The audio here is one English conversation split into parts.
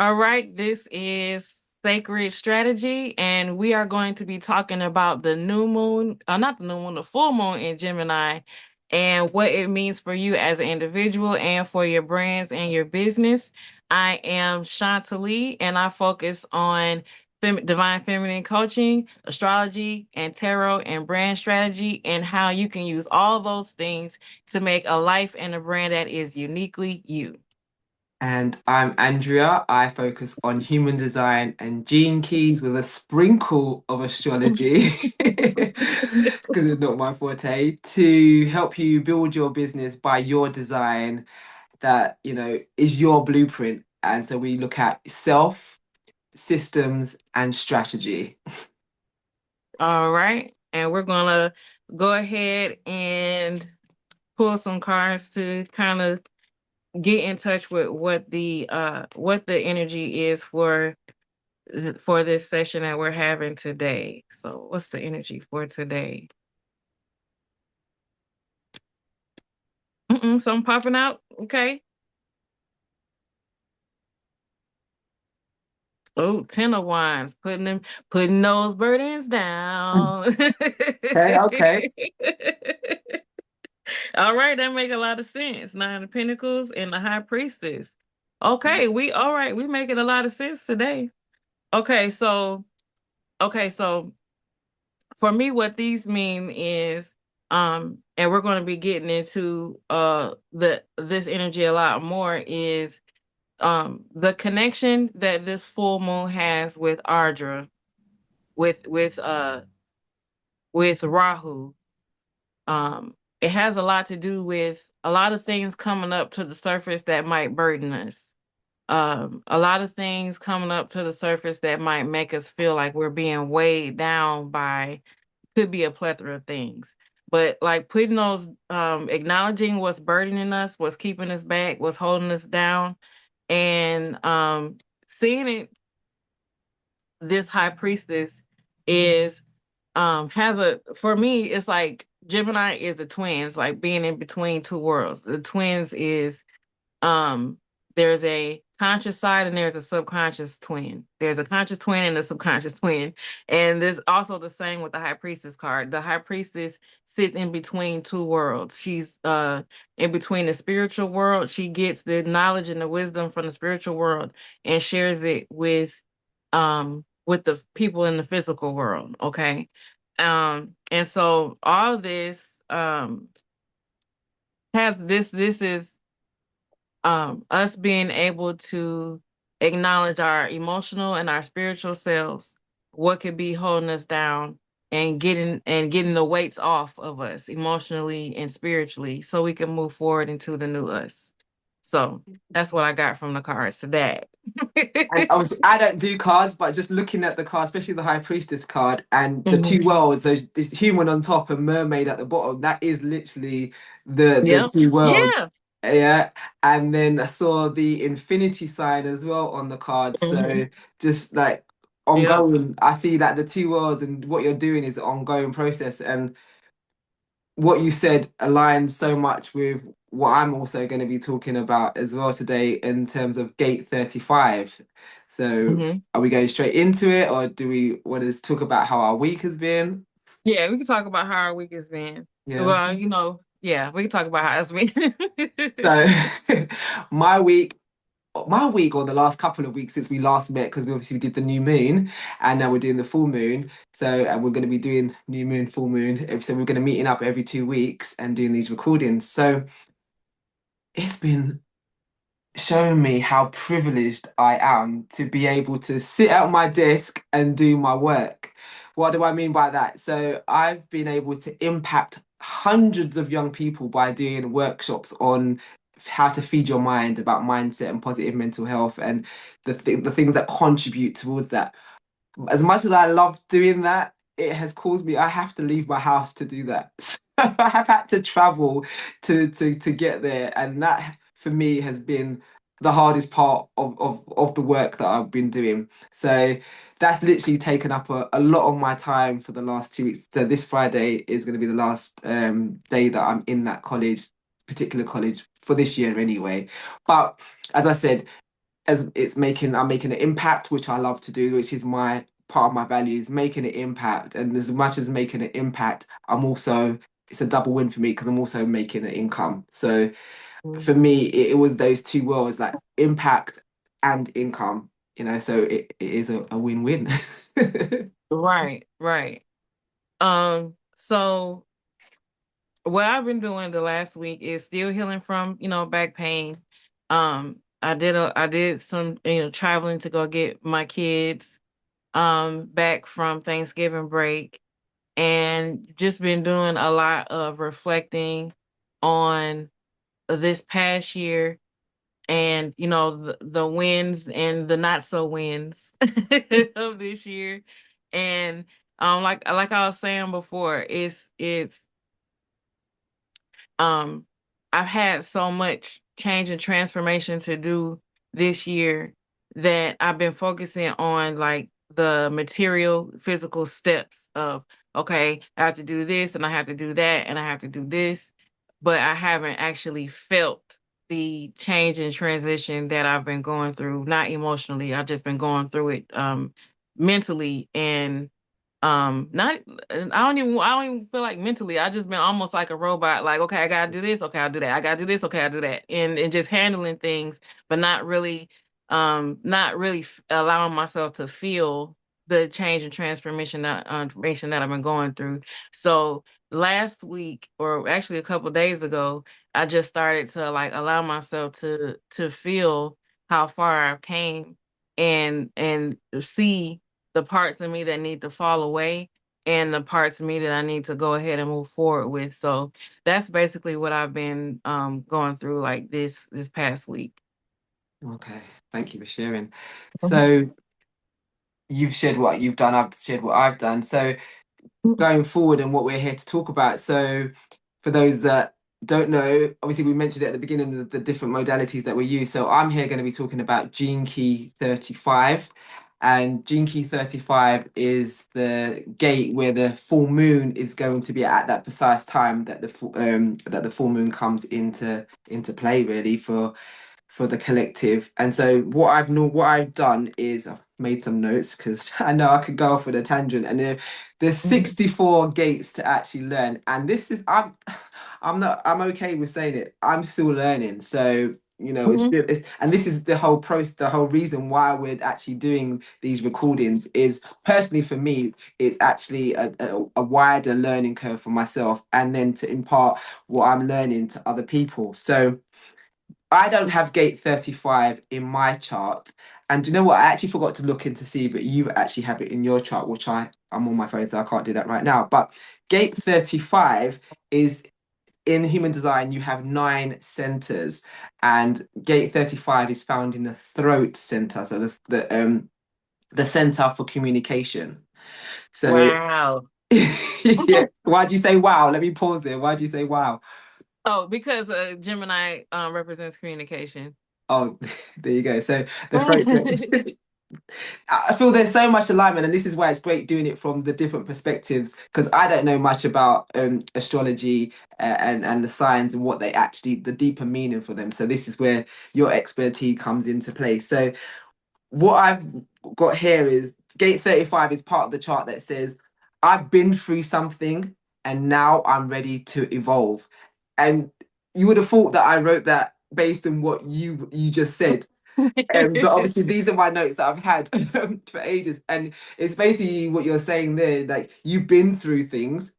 All right, this is Sacred Strategy, and we are going to be talking about the new moon, not the new moon, the full moon in Gemini, and what it means for you as an individual and for your brands and your business. I am Chantalie, and I focus on divine feminine coaching, astrology, and tarot and brand strategy, and how you can use all those things to make a life and a brand that is uniquely you. And I'm Andrea. I focus on human design and gene keys with a sprinkle of astrology because it's not my forte to help you build your business by your design that, is your blueprint. And so we look at self, systems, and strategy. All right. And we're gonna go ahead and pull some cards to kind of get in touch with what the energy is for this session that we're having today. So what's the energy for today? Something popping out. Okay. Oh, 10 of Wands, putting those burdens down. Okay, okay. All right, that make a lot of sense. Nine of Pentacles and the High Priestess. Okay, all right, we making a lot of sense today. Okay, so so for me, what these mean is, and we're going to be getting into the this energy a lot more is the connection that this full moon has with Ardra, with with uh with Rahu. It has a lot to do with a lot of things coming up to the surface that might burden us. A lot of things coming up to the surface that might make us feel like we're being weighed down by could be a plethora of things. But like putting those, acknowledging what's burdening us, what's keeping us back, what's holding us down, and seeing it, this high priestess is has a for me, it's like Gemini is the twins, like being in between two worlds. The twins is um there's a conscious side and there's a subconscious twin. There's a conscious twin and a subconscious twin. And there's also the same with the high priestess card. The high priestess sits in between two worlds. She's in between the spiritual world. She gets the knowledge and the wisdom from the spiritual world and shares it with the people in the physical world. Okay. And so all this has this is us being able to acknowledge our emotional and our spiritual selves, what could be holding us down, and getting the weights off of us emotionally and spiritually, so we can move forward into the new us. So that's what I got from the cards today. And obviously, I don't do cards, but just looking at the card, especially the High Priestess card, and the two Mhm. worlds, those this human on top and mermaid at the bottom, that is literally the Yep. two worlds. Yeah. Yeah. And then I saw the infinity sign as well on the card. Hmm. So just like Yep. ongoing, I see that the two worlds and what you're doing is an ongoing process. And what you said aligns so much with what I'm also going to be talking about as well today in terms of gate 35. So, Hmm. are we going straight into it, or do we want to talk about how our week has been? Yeah, we can talk about how our week has been. Yeah. Well, yeah, we can talk about how it's been. So, my week. My week, or the last couple of weeks since we last met, because we obviously did the new moon and now we're doing the full moon. So, and we're going to be doing new moon, full moon. So, we're going to meeting up every 2 weeks and doing these recordings. So, it's been showing me how privileged I am to be able to sit at my desk and do my work. What do I mean by that? So I've been able to impact hundreds of young people by doing workshops on how to feed your mind, about mindset and positive mental health, and the things that contribute towards that. As much as I love doing that, it has caused me, I have to leave my house to do that. I have had to travel to get there. And that for me has been the hardest part of the work that I've been doing. So that's literally taken up a lot of my time for the last 2 weeks. So this Friday is going to be the last day that I'm in that college, particular college for this year anyway. But as I said, as it's making I'm making an impact, which I love to do, which is my part of my values, making an impact. And as much as making an impact, I'm also it's a double win for me because I'm also making an income. So for Mhm. me, it was those two worlds, like impact and income, so it is a win-win. Right, right. So what I've been doing the last week is still healing from, back pain. I did some, traveling to go get my kids back from Thanksgiving break, and just been doing a lot of reflecting on this past year, and the wins and the not so wins of this year. And like I was saying before, it's um, I've had so much change and transformation to do this year that I've been focusing on, like, the material, physical steps of, okay, I have to do this and I have to do that and I have to do this, but I haven't actually felt the change and transition that I've been going through, not emotionally. I've just been going through it mentally, and not I don't even feel like mentally. I just been almost like a robot, like, okay, I gotta do this, okay, I'll do that. I gotta do this, okay, I'll do that. And just handling things, but not really allowing myself to feel the change and transformation that I've been going through. So last week, or actually a couple days ago, I just started to, like, allow myself to feel how far I've came, and see the parts of me that need to fall away and the parts of me that I need to go ahead and move forward with. So that's basically what I've been going through, like, this past week. Okay, thank you for sharing. Mhm. So you've shared what you've done, I've shared what I've done. So going forward and what we're here to talk about. So for those that don't know, obviously we mentioned it at the beginning, the different modalities that we use. So I'm here going to be talking about Gene Key 35. And Gene Key 35 is the gate where the full moon is going to be at that precise time that the full moon comes into play, really, for the collective. And so what I've done is I've made some notes because I know I could go off on a tangent. And there's Mhm. 64 gates to actually learn. And this is I'm okay with saying it. I'm still learning. So Mhm. it's and this is the whole process, the whole reason why we're actually doing these recordings is personally for me, it's actually a wider learning curve for myself, and then to impart what I'm learning to other people. So I don't have gate 35 in my chart. And do you know what? I actually forgot to look in to see, but you actually have it in your chart, which I'm on my phone, so I can't do that right now. But gate 35 is in human design, you have 9 centers, and gate 35 is found in the throat center, so the center for communication. So Wow. yeah, why do you say wow? Let me pause there. Why do you say wow? Oh, because Gemini represents communication. Oh, there you go. So the throat center. I feel there's so much alignment, and this is why it's great doing it from the different perspectives. Because I don't know much about astrology and the signs and what they actually the deeper meaning for them. So this is where your expertise comes into play. So what I've got here is gate 35 is part of the chart that says I've been through something and now I'm ready to evolve. And you would have thought that I wrote that based on what you just said, but obviously, these are my notes that I've had for ages, and it's basically what you're saying there. Like you've been through things,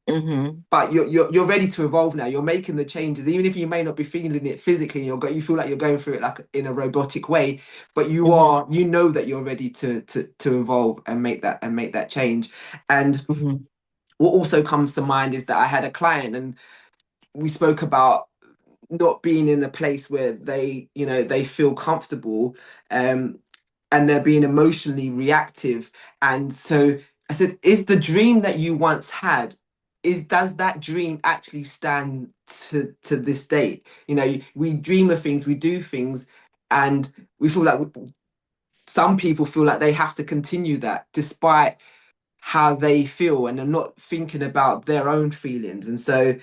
Hmm. but you're ready to evolve now. You're making the changes, even if you may not be feeling it physically. You feel like you're going through it like in a robotic way, but Hmm. you know that you're ready to evolve and make that change. And Hmm. what also comes to mind is that I had a client, and we spoke about not being in a place where they feel comfortable, um and they're being emotionally reactive. And so I said, is the dream that you once had, is does that dream actually stand to this date? We dream of things, we do things, and we feel like some people feel like they have to continue that despite how they feel, and they're not thinking about their own feelings. And so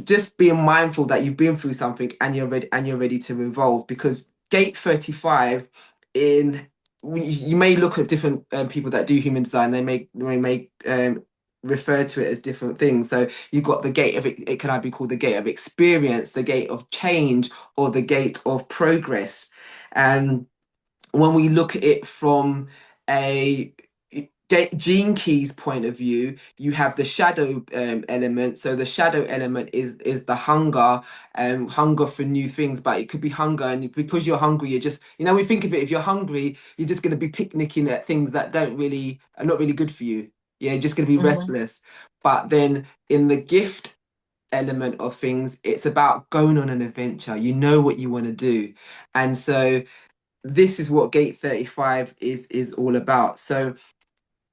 just being mindful that you've been through something and you're ready to evolve, because gate 35 in you may look at different people that do human design. They may refer to it as different things. So you've got the gate of it can either be called the gate of experience, the gate of change, or the gate of progress. And when we look at it from a gene keys point of view, you have the shadow element. So the shadow element is the hunger, hunger for new things. But it could be hunger, and because you're hungry, you're just, we think of it. If you're hungry, you're just going to be picnicking at things that don't really are not really good for you. Yeah, you're just going to be Hmm. restless. But then in the gift element of things, it's about going on an adventure. You know what you want to do, and so this is what gate 35 is all about. So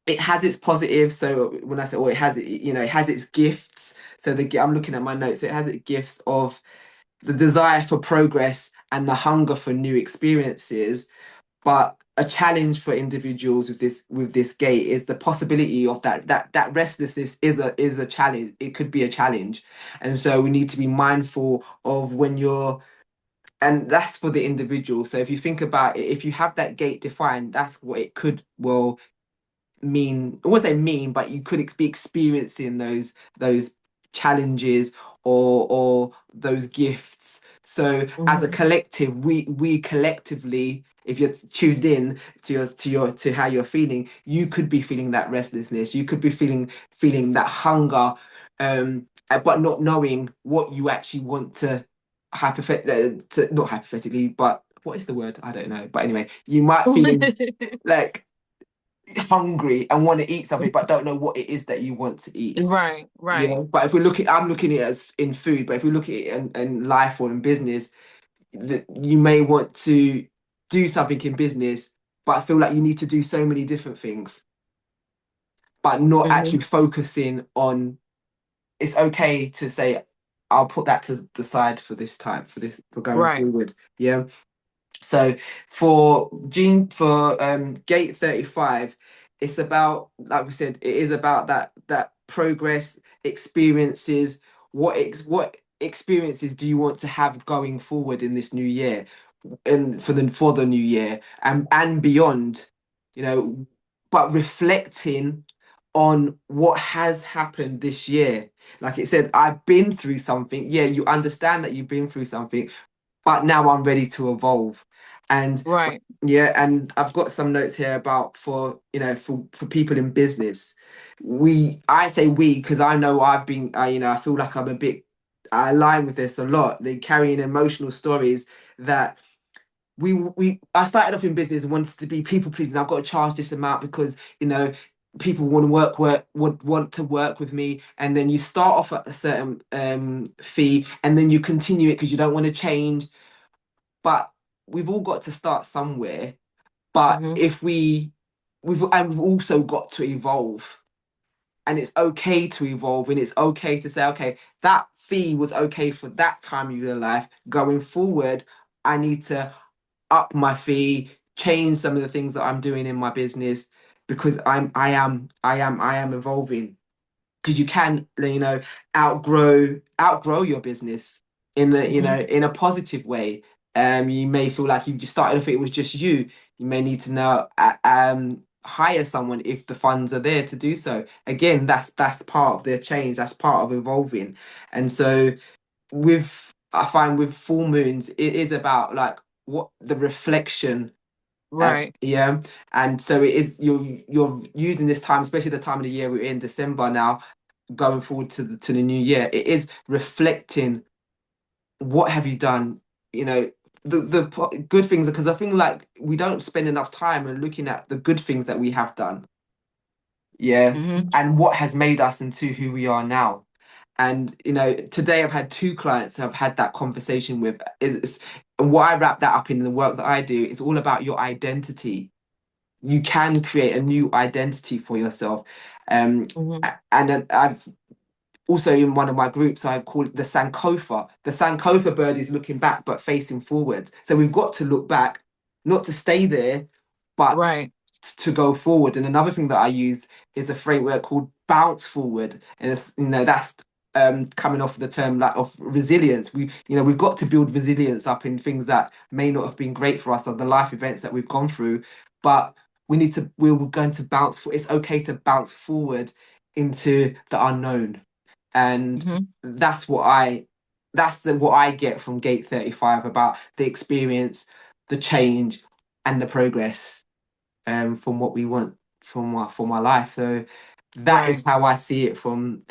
it has its positives. So when I say, it has it has its gifts. So I'm looking at my notes. So it has its gifts of the desire for progress and the hunger for new experiences. But a challenge for individuals with this gate is the possibility of that restlessness is a challenge. It could be a challenge, and so we need to be mindful of when you're, and that's for the individual. So if you think about it, if you have that gate defined, that's what it could well mean. I won't say mean, but you could be experiencing those challenges or those gifts. So as a Hmm. collective, we collectively, if you're tuned in to how you're feeling, you could be feeling that restlessness. You could be feeling that hunger, but not knowing what you actually want to not hypothetically, but what is the word? I don't know. But anyway, you might feeling like hungry and want to eat something but don't know what it is that you want to eat. Right, right. But if we look at, I'm looking at it as in food, but if we look at it in life or in business, that you may want to do something in business, but I feel like you need to do so many different things, but not Hmm. actually focusing on. It's okay to say, I'll put that to the side for this time, for going Right. forward. Yeah. So for gate 35, it's about, like we said, it is about that progress, experiences. What experiences do you want to have going forward in this new year, and for the new year and beyond, you know, but reflecting on what has happened this year. Like it said, I've been through something. Yeah, you understand that you've been through something, but now I'm ready to evolve. And Right. yeah, and I've got some notes here about for people in business. I say we because I know I feel like I'm a bit, I align with this a lot. They carrying emotional stories that I started off in business and wanted to be people pleasing. I've got to charge this amount because people want to would want to work with me, and then you start off at a certain fee and then you continue it because you don't want to change. But we've all got to start somewhere. But Hmm. if we've also got to evolve, and it's okay to evolve, and it's okay to say, okay, that fee was okay for that time of your life. Going forward, I need to up my fee, change some of the things that I'm doing in my business because I am evolving. Because you can, outgrow your business Hmm. in a positive way. You may feel like you just started off, it was just you. You may need to now hire someone if the funds are there to do so. Again, that's part of their change. That's part of evolving. And so I find with full moons, it is about like what the reflection. Right. Yeah, and so it is. You're using this time, especially the time of the year we're in, December now, going forward to the new year. It is reflecting what have you done. You know the good things, because I think like we don't spend enough time and looking at the good things that we have done. Yeah, Hmm. and what has made us into who we are now. And today I've had two clients who I've had that conversation with. And what I wrap that up in the work that I do, it's all about your identity. You can create a new identity for yourself. Hmm. And I've also in one of my groups, I call it the Sankofa. The Sankofa bird is looking back but facing forwards. So we've got to look back, not to stay there, but Right. to go forward. And another thing that I use is a framework called bounce forward. And it's, that's coming off the term like of resilience. We've got to build resilience up in things that may not have been great for us or the life events that we've gone through, but we're going to it's okay to bounce forward into the unknown. And Hmm. that's what I get from Gate 35 about the experience, the change, and the progress from what we want for my life. So that is Right. how I see it from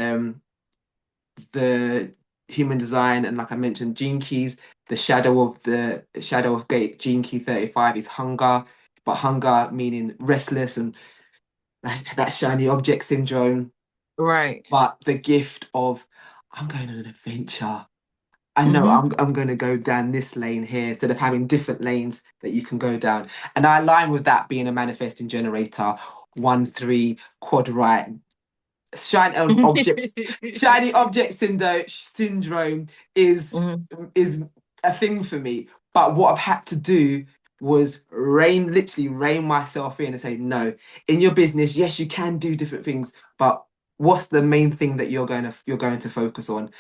the human design. And like I mentioned, gene keys, the shadow of Gate gene key 35 is hunger, but hunger meaning restless and that shiny object syndrome. Right. But the gift of I'm going on an adventure. I know Hmm. I'm going to go down this lane here instead of having different lanes that you can go down. And I align with that being a manifesting generator, 1-3 quad right. Shiny objects, shiny object syndrome Hmm. is a thing for me. But what I've had to do was literally rein myself in and say, no, in your business, yes, you can do different things, but what's the main thing that you're going to focus on?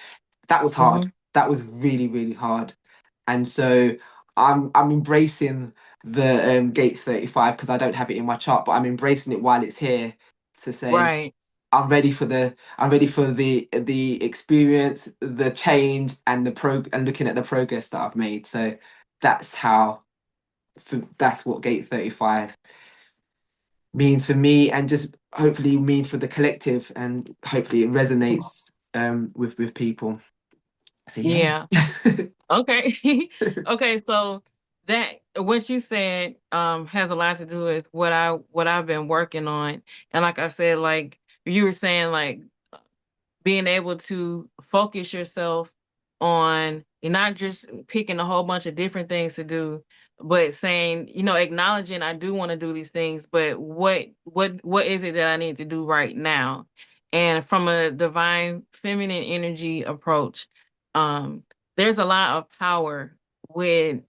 That was hard. Hmm. That was really, really hard. And so I'm embracing the gate 35 because I don't have it in my chart, but I'm embracing it while it's here to say Right. I'm ready for the experience, the change, and and looking at the progress that I've made. So that's how that's what Gate 35 means for me, and just hopefully means for the collective, and hopefully it resonates with people. So yeah. Yeah. Okay. Okay, so that what you said has a lot to do with what I've been working on. And like I said, like you were saying, like being able to focus yourself on you're not just picking a whole bunch of different things to do, but saying, acknowledging I do want to do these things, but what is it that I need to do right now? And from a divine feminine energy approach, um, there's a lot of power with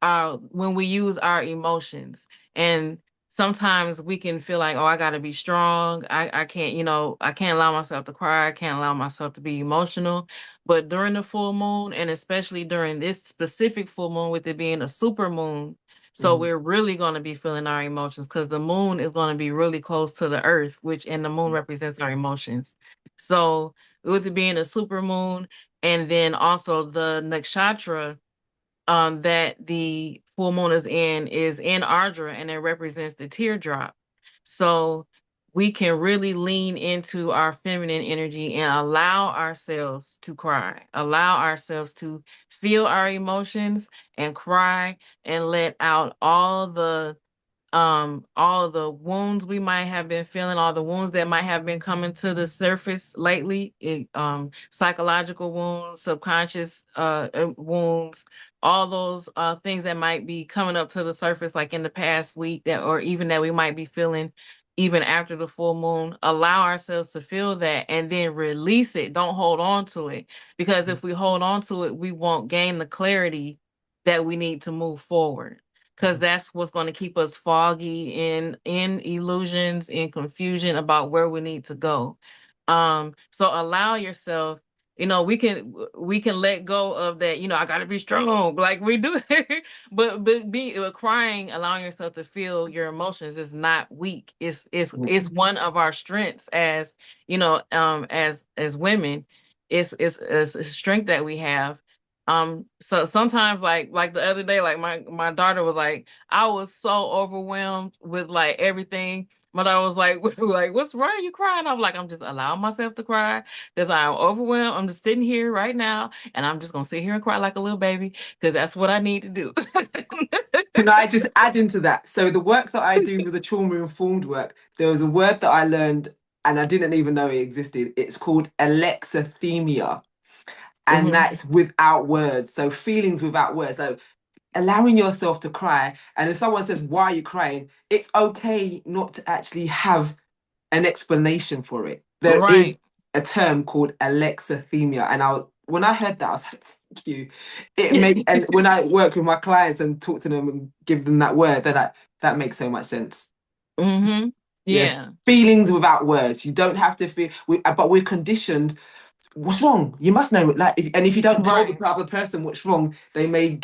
our when we use our emotions. And sometimes we can feel like, oh, I got to be strong. I can't, I can't allow myself to cry. I can't allow myself to be emotional. But during the full moon, and especially during this specific full moon, with it being a super moon, so Mhm. we're really going to be feeling our emotions because the moon is going to be really close to the earth, and the moon represents our emotions. So with it being a super moon, and then also the nakshatra that the full moon is in Ardra, and it represents the teardrop. So we can really lean into our feminine energy and allow ourselves to cry, allow ourselves to feel our emotions and cry and let out all of the wounds we might have been feeling, all the wounds that might have been coming to the surface lately, psychological wounds, subconscious wounds, all those things that might be coming up to the surface like in the past week, that or even that we might be feeling even after the full moon. Allow ourselves to feel that and then release it. Don't hold on to it, because if we hold on to it, we won't gain the clarity that we need to move forward, because that's what's going to keep us foggy in illusions, in confusion about where we need to go. So allow yourself, we can let go of that, I got to be strong like we do. But be crying, allowing yourself to feel your emotions is not weak. It's one of our strengths as, as women. It's a strength that we have. So sometimes, like the other day, like my daughter was like, I was so overwhelmed with like everything. My daughter was like, like, what's wrong? You crying? I'm like, I'm just allowing myself to cry because I'm overwhelmed. I'm just sitting here right now, and I'm just gonna sit here and cry like a little baby because that's what I need to do. Can I just add into that? So the work that I do with the trauma informed work, there was a word that I learned and I didn't even know it existed. It's called alexithymia, and Hmm. that's without words. So feelings without words. So allowing yourself to cry. And if someone says, "Why are you crying?" It's okay not to actually have an explanation for it. There is Right. a term called alexithymia, and when I heard that, I was like, "Thank you." And when I work with my clients and talk to them and give them that word, they're like, "That makes so much sense." Hmm. Yeah, Yeah. feelings without words. You don't have to feel, but we're conditioned. what's wrong? You must know. Like, if you don't tell the Right. other person what's wrong, they may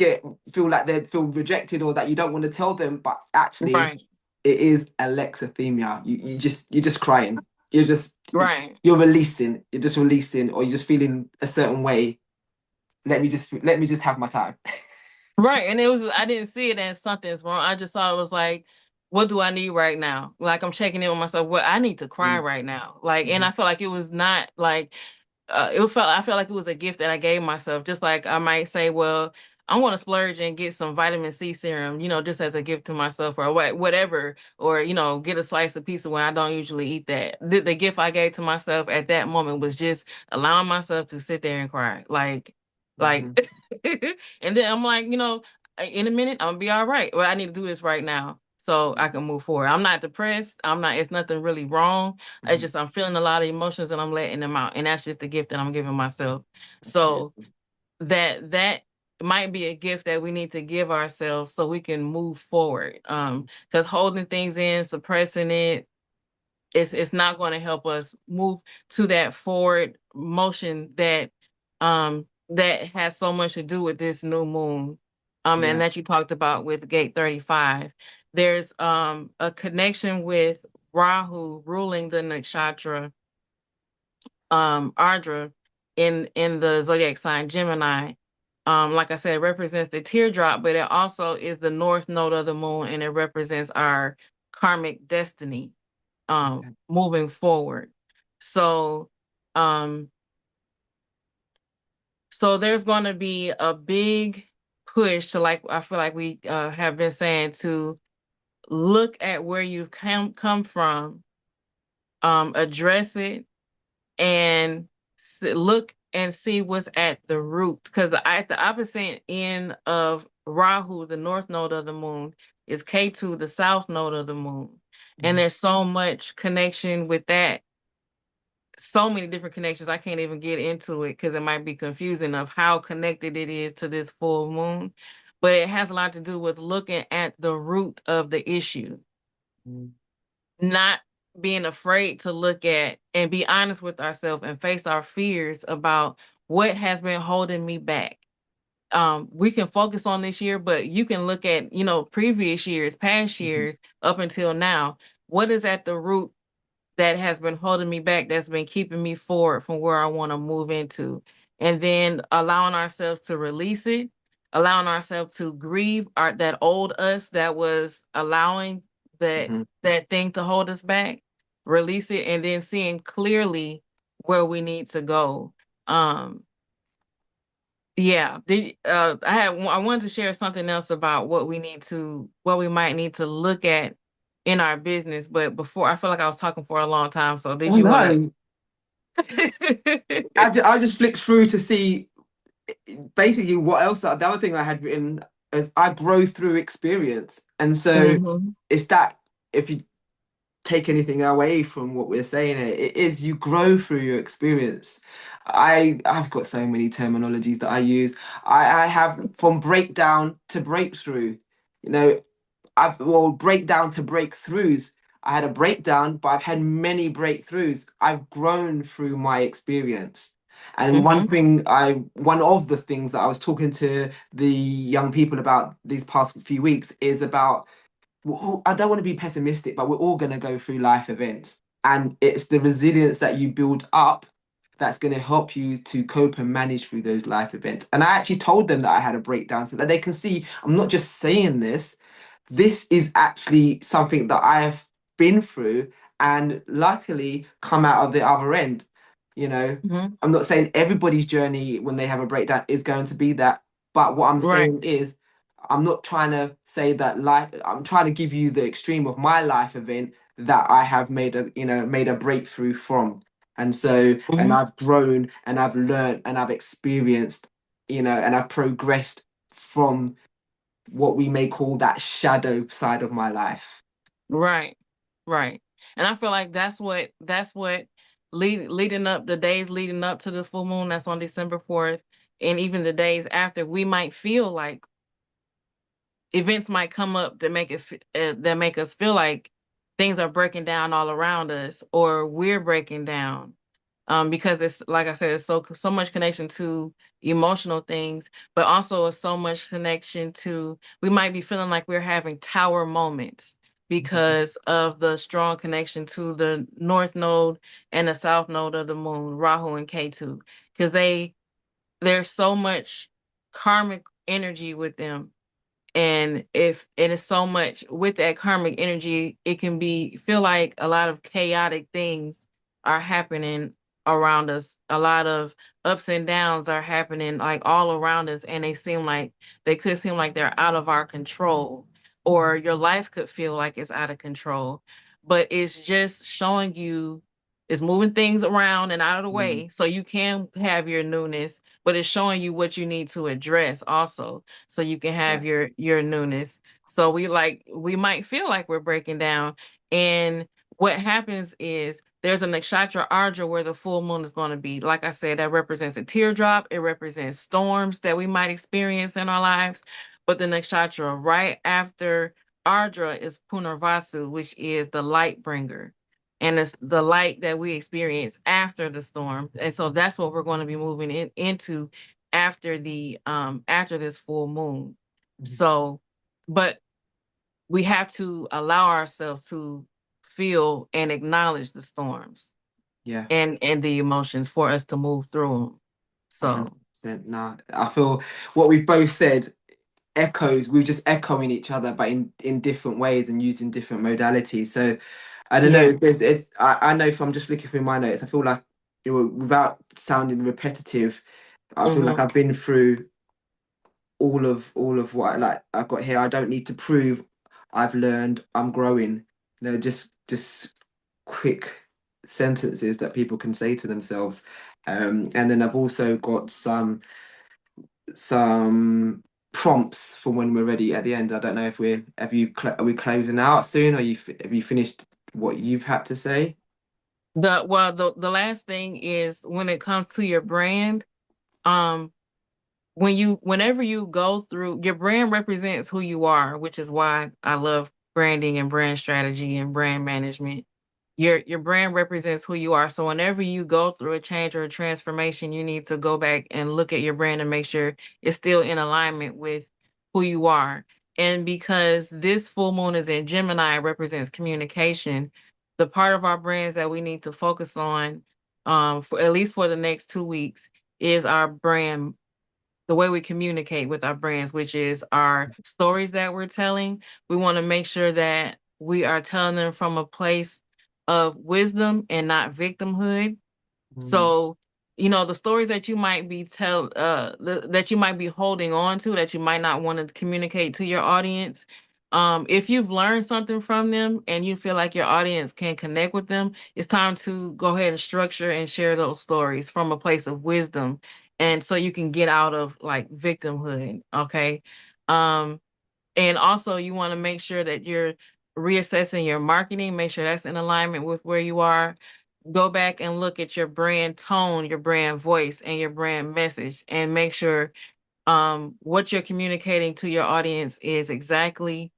feel like they feel rejected or that you don't want to tell them. But actually, Right. it is alexithymia. You're just crying. You're just Right. you're releasing. You're just releasing, or you're just feeling a certain way. Let me just have my time. Right. And it was, I didn't see it as something's wrong. I just thought it was like, what do I need right now? Like I'm checking in with myself. What I need to cry Mm, right now. Like, and mhm, I felt like it was not like I felt like it was a gift that I gave myself. Just like I might say, well, I want to splurge and get some vitamin C serum, just as a gift to myself or whatever, or get a slice of pizza when I don't usually eat that. The gift I gave to myself at that moment was just allowing myself to sit there and cry, like, mhm, and then I'm like, in a minute I'm gonna be all right. Well, I need to do this right now so I can move forward. I'm not depressed. I'm not. It's nothing really wrong. It's mhm. just I'm feeling a lot of emotions and I'm letting them out, and that's just the gift that I'm giving myself. That's So beautiful. that might be a gift that we need to give ourselves so we can move forward. Because holding things in, suppressing it, it's not going to help us move to that forward motion that has so much to do with this new moon. And Yeah. that you talked about with gate 35. There's a connection with Rahu ruling the nakshatra Ardra in the zodiac sign Gemini. Like I said, it represents the teardrop, but it also is the north node of the moon, and it represents our karmic destiny moving forward. So um so there's going to be a big push to, like I feel like we have been saying, to look at where you've come from, address it, and look and see what's at the root. Because at the opposite end of Rahu, the north node of the moon, is Ketu, the south node of the moon. And Mhm, there's so much connection with that, so many different connections. I can't even get into it because it might be confusing of how connected it is to this full moon. But it has a lot to do with looking at the root of the issue, mhm, not being afraid to look at and be honest with ourselves and face our fears about what has been holding me back. We can focus on this year, but you can look at, previous years, past mhm, years, up until now. What is at the root that has been holding me back, that's been keeping me forward from where I want to move into? And then allowing ourselves to release it, allowing ourselves to grieve that old us that was allowing that mhm. that thing to hold us back, release it, and then seeing clearly where we need to go. Um, yeah, I wanted to share something else about what we might need to look at in our business, but before, I feel like I was talking for a long time. So did Oh you want no. to? I just flicked through to see basically what else. The other thing I had written is I grow through experience. And so Hmm. it's that, if you take anything away from what we're saying here, it is you grow through your experience. I've got so many terminologies that I use. I have from breakdown to breakthrough. You know, breakdown to breakthroughs. I had a breakdown, but I've had many breakthroughs. I've grown through my experience. And Hmm. one of the things that I was talking to the young people about these past few weeks is about, I don't want to be pessimistic, but we're all going to go through life events. And it's the resilience that you build up that's going to help you to cope and manage through those life events. And I actually told them that I had a breakdown so that they can see I'm not just saying this. This is actually something that I have been through and luckily come out of the other end. You know, Hmm. I'm not saying everybody's journey when they have a breakdown is going to be that, but what I'm Right. saying is I'm not trying to say that life, I'm trying to give you the extreme of my life event that I have made a breakthrough from. And so, and Hmm. I've grown and I've learned and I've experienced, and I've progressed from what we may call that shadow side of my life. Right. Right. And I feel like that's what leading up, the days leading up to the full moon that's on December 4th, and even the days after, we might feel like events might come up that that make us feel like things are breaking down all around us, or we're breaking down. because it's like I said, it's so much connection to emotional things, but also it's so much connection to we might be feeling like we're having tower moments because of the strong connection to the north node and the south node of the moon, Rahu and Ketu, because there's so much karmic energy with them, and if it is so much with that karmic energy, it can be feel like a lot of chaotic things are happening around us. A lot of ups and downs are happening like all around us, and they could seem like they're out of our control, or your life could feel like it's out of control. But it's just showing you, it's moving things around and out of the Mm. way so you can have your newness, but it's showing you what you need to address also so you can Yeah. have your newness. So we might feel like we're breaking down. And what happens is there's a nakshatra Ardra where the full moon is going to be. Like I said, that represents a teardrop. It represents storms that we might experience in our lives. But the nakshatra right after Ardra is Punarvasu, which is the light bringer. And it's the light that we experience after the storm. And so that's what we're going to be moving into after this full moon. Mhm. So, but we have to allow ourselves to feel and acknowledge the storms Yeah. and the emotions for us to move through them. So, 100%. No, I feel what we've both said echoes. We're just echoing each other, but in different ways and using different modalities. So I don't yeah. know. I know if I'm just looking through my notes, I feel like without sounding repetitive, I feel like Hmm. I've been through all of what I've got here. I don't need to prove I've learned. I'm growing. Just quick sentences that people can say to themselves. And then I've also got some prompts for when we're ready at the end. I don't know if are we closing out soon? Or have you finished what you've had to say? The last thing is when it comes to your brand, um, whenever you go through, your brand represents who you are, which is why I love branding and brand strategy and brand management. Your brand represents who you are. So whenever you go through a change or a transformation, you need to go back and look at your brand and make sure it's still in alignment with who you are. And because this full moon is in Gemini, it represents communication. The part of our brands that we need to focus on, for at least for the next 2 weeks, is our brand, the way we communicate with our brands, which is our stories that we're telling. We want to make sure that we are telling them from a place of wisdom and not victimhood. Mm. So, the stories that you might be that you might be holding on to, that you might not want to communicate to your audience. If you've learned something from them and you feel like your audience can connect with them, it's time to go ahead and structure and share those stories from a place of wisdom. And so you can get out of like victimhood. Okay. Um, and also, you want to make sure that you're reassessing your marketing, make sure that's in alignment with where you are. Go back and look at your brand tone, your brand voice, and your brand message, and make sure what you're communicating to your audience is exactly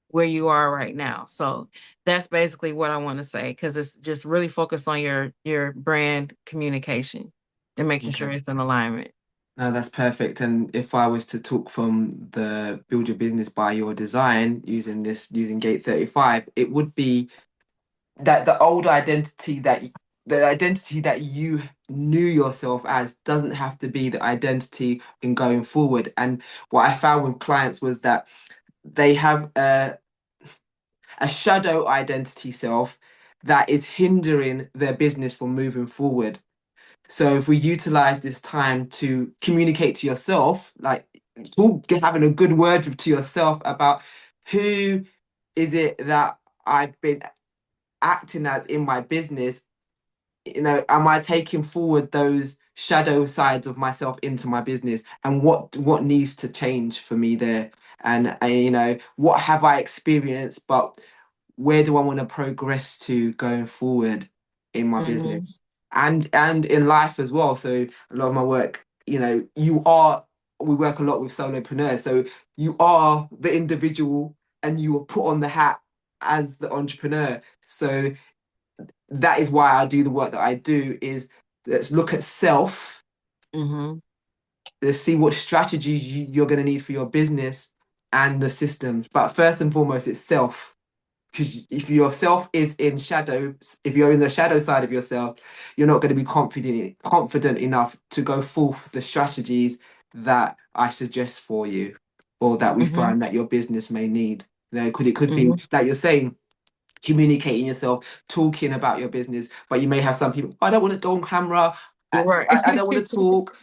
where you are right now. So that's basically what I want to say because it's just really focused on your brand communication and making sure Okay. it's in alignment. No, that's perfect. And if I was to talk from the build your business by your design using Gate 35, it would be that the identity that you knew yourself as doesn't have to be the identity in going forward. And what I found with clients was that they have a shadow identity self that is hindering their business from moving forward. So if we utilize this time to communicate to yourself, like having a good word to yourself about who is it that I've been acting as in my business, am I taking forward those shadow sides of myself into my business, and what needs to change for me there, and what have I experienced, but where do I want to progress to going forward in my Hmm. business and in life as well. So a lot of my work, we work a lot with solopreneurs, so you are the individual and you are put on the hat as the entrepreneur. So that is why I do the work that I do, is let's look at self. Mm-hmm. Let's see what strategies you're going to need for your business and the systems. But first and foremost, it's self. Because if yourself is in shadow, if you're in the shadow side of yourself, you're not going to be confident enough to go forth the strategies that I suggest for you, or that we Mm-hmm. find that your business may need. It could be Mm-hmm. like you're saying, communicating yourself, talking about your business, but you may have some people, I don't want to go on camera, Right. I don't want to talk,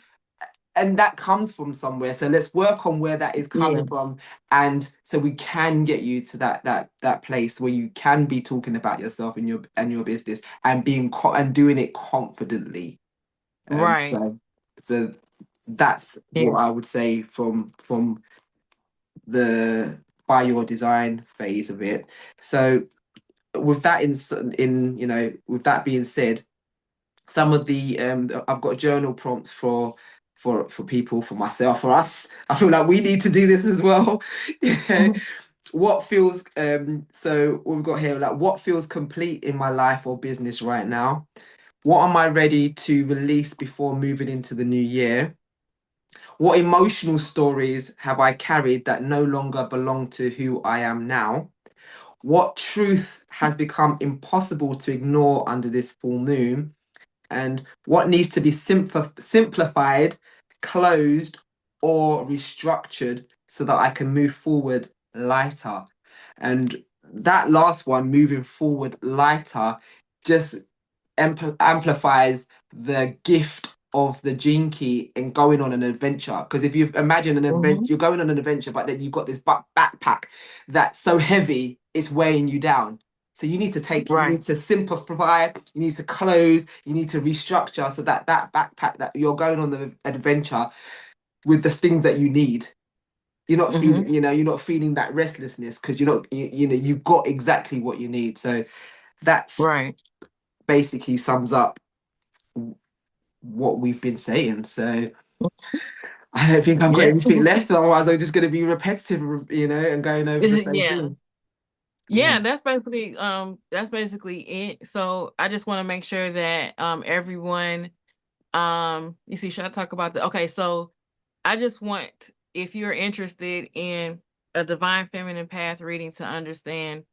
and that comes from somewhere. So let's work on where that is Yeah. coming from, and so we can get you to that place where you can be talking about yourself and your business and and doing it confidently. um Right. so so that's Yeah. what I would say from the by your design phase of it. So with that in with that being said, some of the I've got journal prompts for people, for myself, for us. I feel like we need to do this as well. Yeah. Mhm. What feels so what we've got here, like, what feels complete in my life or business right now? What am I ready to release before moving into the new year? What emotional stories have I carried that no longer belong to who I am now? What truth has become impossible to ignore under this full moon? And what needs to be simplified, closed, or restructured so that I can move forward lighter? And that last one, moving forward lighter, just amplifies the gift of the gene key and going on an adventure. Because if you imagine an adventure, Mhm. you're going on an adventure, but then you've got this backpack that's so heavy, it's weighing you down. So you Right. need to simplify, you need to close, you need to restructure so that that backpack that you're going on the adventure with the things that you need. You're not Mhm. feeling, you're not feeling that restlessness because you're not, you've got exactly what you need. So that's Right. basically sums up what we've been saying. So I don't think I've got Yeah. anything left. Otherwise, I'm just going to be repetitive, and going over the same Yeah. thing. Yeah. Yeah, that's basically it. So I just want to make sure that everyone you see, should I talk about the okay, so I just want, if you're interested in a divine feminine path reading, to understand,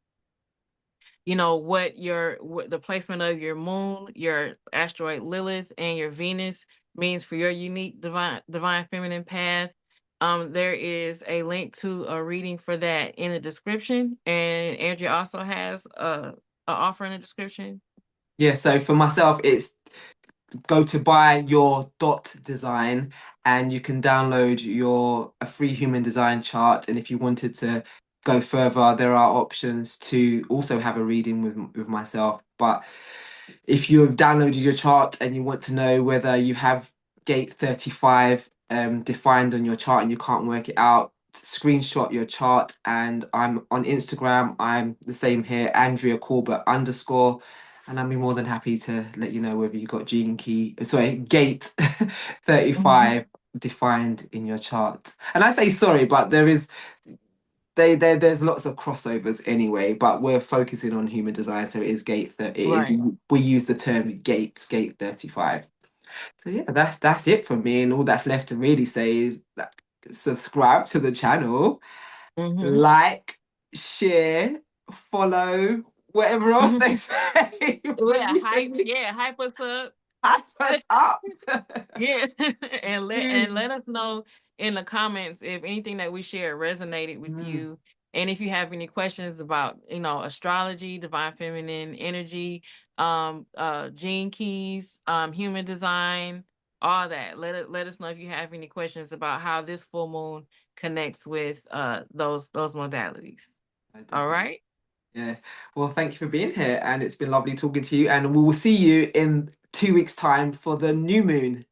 what the placement of your moon, your asteroid Lilith, and your Venus means for your unique divine feminine path. There is a link to a reading for that in the description, and Andrea also has a offer in the description. Yeah. So for myself, it's go to buy your dot design, and you can download a free human design chart. And if you wanted to go further, there are options to also have a reading with myself. But if you have downloaded your chart and you want to know whether you have gate 35 defined on your chart and you can't work it out, screenshot your chart. And I'm on Instagram, I'm the same here, Andrea Corbett _ and I'd be more than happy to let you know whether you got gate Mhm. 35 defined in your chart. And I say sorry, but there's lots of crossovers anyway, but we're focusing on human design, so it is Right. we use the term gate 35. So yeah, that's it for me, and all that's left to really say is that subscribe to the channel, Hmm. like, share, follow, whatever else Hmm. they say. Yeah, hype us up. Hype us up. Yeah, and Dude. let us know in the comments if anything that we shared resonated with Mm, you, and if you have any questions about, astrology, divine feminine energy, gene keys, human design, all that. Let us know if you have any questions about how this full moon connects with those modalities. All definitely. right. Yeah. Well, thank you for being here, and it's been lovely talking to you. And we will see you in 2 weeks' time for the new moon.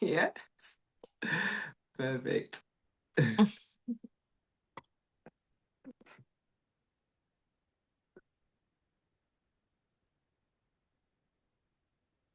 Yeah. Perfect.